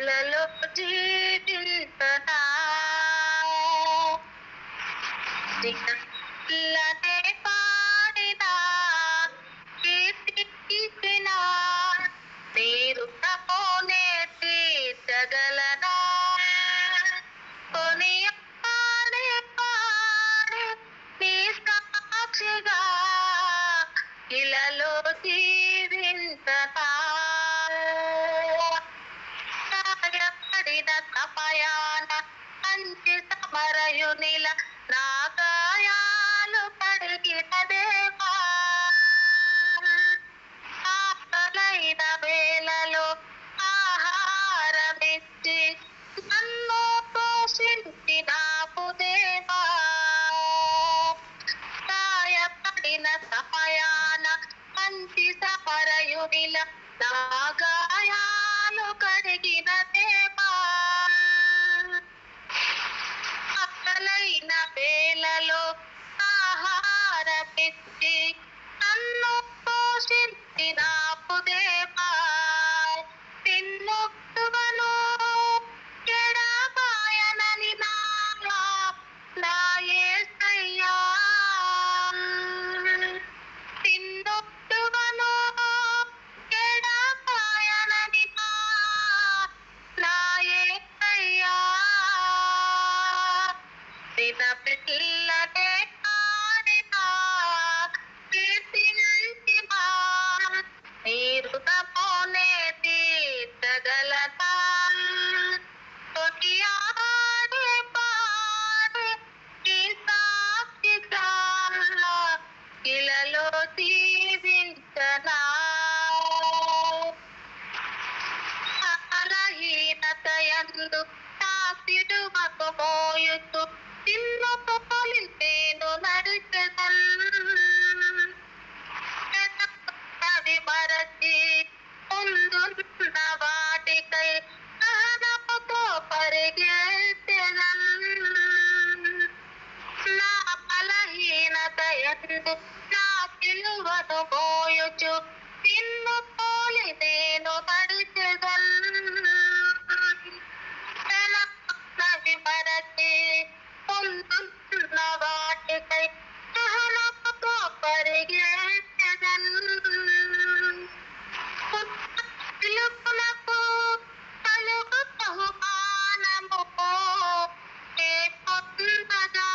ఇలలో జీవించనా ఇలానే పాడినా కీర్తించినా నీరు తపోనే తీర్చగలనా కొని పాడే పాడే నీ సాక్షిగా ఇలలో జీవించనా గాయపడిన సమయాన మంచి సమరయునిల నా గాయాలు కడిగిన దేవా ఆకలైన వేళలో ఆహారమిచ్చి నన్ను పోషించినావు దేవా గాయపడిన సమయాన మంచి సమరయునిల నా గాయాలు కడిగిన దేవా ఆకలైన వేళలో ఆహారమిచ్చి నన్ను పోషించినావు దేవా నిన్నువను ఎడబాయనని నా యేసయ్యా నిన్నువను ఎడబాయనని నా యేసయ్యా నిన పిల్లనే పాడినా కీర్తించినా నీరు తపోనే తీర్చగలనా కొనియాడే పాడే నీ సాక్షిగా ఇలలో జీవించనా బలహీనతయందు నా సిలువకు మోయుచు నిన్ను పోలి నేను నడిచెదన్ అవి మరచి ముందున్న వాటికై సహనముతో పరిగెత్తెదన్ నా బలహీనతయందు నా సిలువను మోయుచు నిన్ను పోలి నేను నడిచెదన్ నవి మరచి ముందున్న వాటికై సహనముతో పరిగెత్తెదన్ పిలుపులకు పలుకు బహుమానము నే పొందగా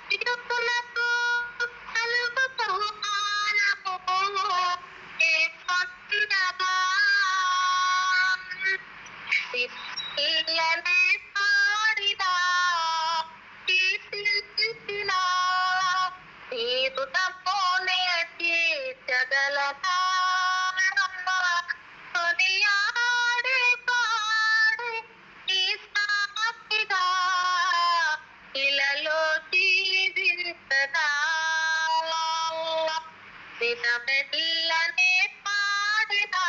పిలుపులకు పలుకు బహుమానము నే పొందగా ఇలానే పాడినా కీర్తించినా నీరు తపోనే తీర్చగలనా కొనియాడే పాడే నీ సాక్షిగా ఇలలో జీవించనా నిన మెల్లనే పాడినా